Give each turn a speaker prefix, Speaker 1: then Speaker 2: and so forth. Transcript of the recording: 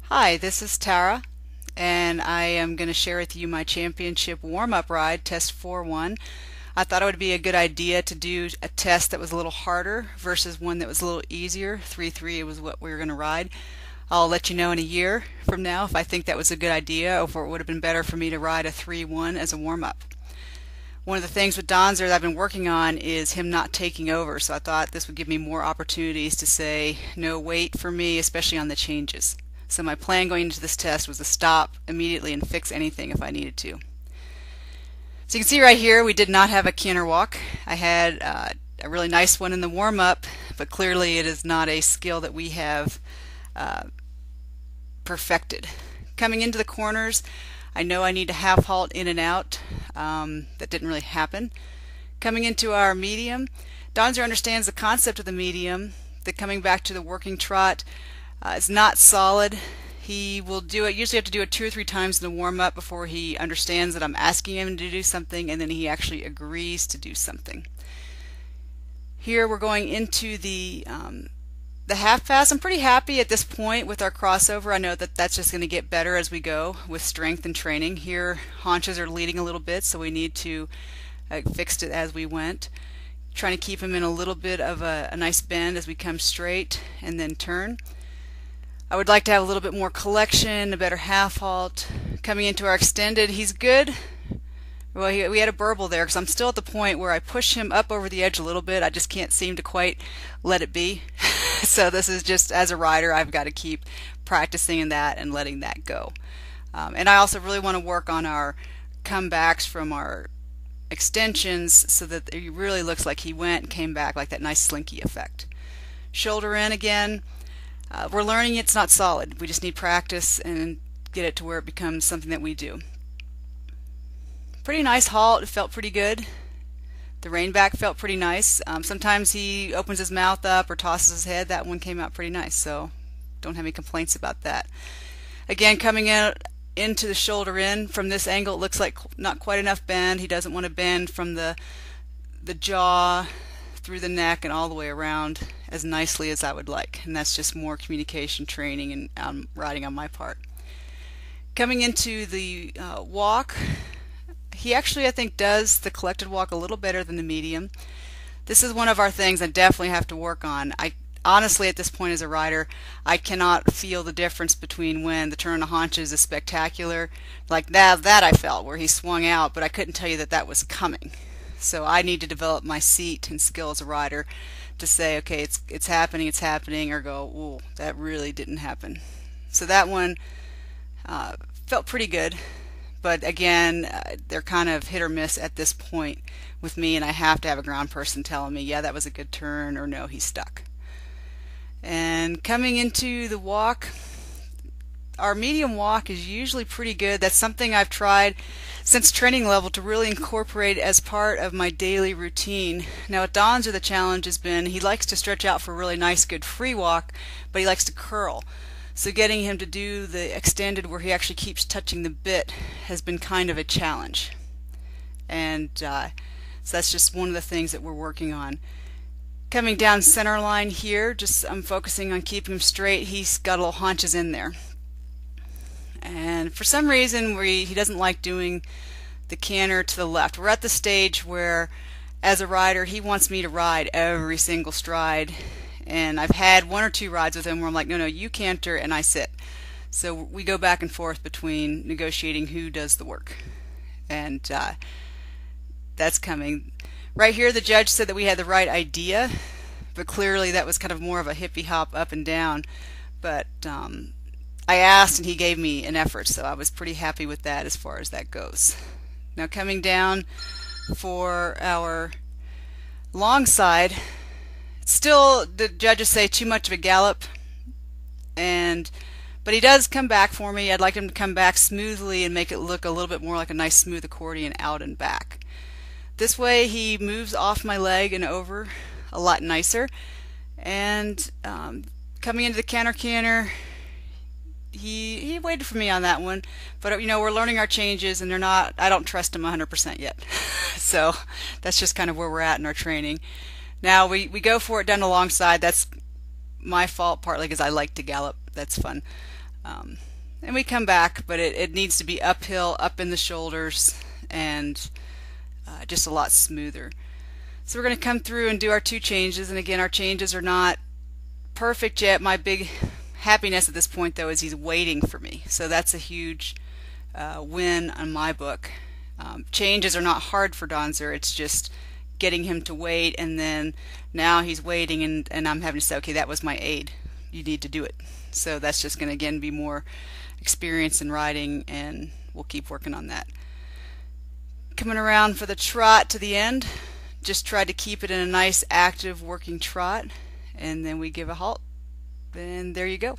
Speaker 1: Hi, this is Tara, and I am going to share with you my championship warm-up ride, test 4-1. I thought it would be a good idea to do a test that was a little harder versus one that was a little easier. 3-3 was what we were going to ride. I'll let you know in a year from now if I think that was a good idea or if it would have been better for me to ride a 3-1 as a warm-up. One of the things with Donzer that I've been working on is him not taking over, so I thought this would give me more opportunities to say no wait for me, especially on the changes. So my plan going into this test was to stop immediately and fix anything if I needed to. So you can see right here we did not have a canter walk. I had a really nice one in the warm-up, but clearly it is not a skill that we have perfected. Coming into the corners, I know I need to half halt in and out. That didn't really happen. Coming into our medium, Donzer understands the concept of the medium. That coming back to the working trot is not solid. He will do it, usually have to do it 2 or 3 times in the warm-up before he understands that I'm asking him to do something, and then he actually agrees to do something. Here we're going into the half pass. I'm pretty happy at this point with our crossover. I know that that's just going to get better as we go with strength and training. Here haunches are leading a little bit, so we need to fix it as we went. Trying to keep him in a little bit of a nice bend as we come straight and then turn. I would like to have a little bit more collection, a better half halt. Coming into our extended, he's good. Well, we had a burble there because I'm still at the point where I push him up over the edge a little bit. I just can't seem to quite let it be. So this is just, as a rider, I've got to keep practicing in that and letting that go. And I also really want to work on our comebacks from our extensions so that it really looks like he went and came back like that nice slinky effect. Shoulder in again. We're learning it's not solid. We just need practice and get it to where it becomes something that we do. Pretty nice halt. It felt pretty good. The rein back felt pretty nice. Sometimes he opens his mouth up or tosses his head. That one came out pretty nice, so don't have any complaints about that. Again, coming out into the shoulder in from this angle, it looks like not quite enough bend. He doesn't want to bend from the jaw through the neck and all the way around as nicely as I would like, and that's just more communication training and riding on my part. Coming into the walk, he actually, I think, does the collected walk a little better than the medium. This is one of our things I definitely have to work on. Honestly, at this point as a rider, I cannot feel the difference between when the turn on the haunches is spectacular, like that I felt where he swung out, but I couldn't tell you that that was coming. So I need to develop my seat and skill as a rider to say, okay, it's happening, or go, ooh, that really didn't happen. So that one felt pretty good, but again, they're kind of hit or miss at this point with me, and I have to have a ground person telling me, yeah, that was a good turn, or no, he's stuck. And coming into the walk, our medium walk is usually pretty good. That's something I've tried since training level to really incorporate as part of my daily routine. Now at Donzer, the challenge has been he likes to stretch out for a really nice good free walk, but he likes to curl. So getting him to do the extended where he actually keeps touching the bit has been kind of a challenge. And so that's just one of the things that we're working on. Coming down center line here, I'm focusing on keeping him straight. He's got little haunches in there. And for some reason he doesn't like doing the canter to the left. We're at the stage where as a rider he wants me to ride every single stride, and I've had 1 or 2 rides with him where I'm like, no, you canter and I sit. So we go back and forth between negotiating who does the work, and that's coming. Right here the judge said that we had the right idea, but clearly that was kind of more of a hippie hop up and down, but I asked and he gave me an effort, so I was pretty happy with that as far as that goes. Now coming down for our long side, still the judges say too much of a gallop, but he does come back for me. I'd like him to come back smoothly and make it look a little bit more like a nice smooth accordion out and back. This way he moves off my leg and over a lot nicer, and coming into the canter, he waited for me on that one, but we're learning our changes, and I don't trust him 100% yet. So that's just kind of where we're at in our training. Now we go for it down the long side. That's my fault partly because I like to gallop. That's fun. And we come back, but it needs to be uphill, up in the shoulders, and just a lot smoother. So we're going to come through and do our 2 changes, and again, our changes are not perfect yet. My big happiness at this point though is he's waiting for me, so that's a huge win on my book. Changes are not hard for Donzer, it's just getting him to wait, and then now he's waiting, and I'm having to say, okay, that was my aid, you need to do it. So that's just going to again be more experience in riding, and we'll keep working on that. Coming around for the trot to the end, just try to keep it in a nice active working trot, and then we give a halt, and there you go.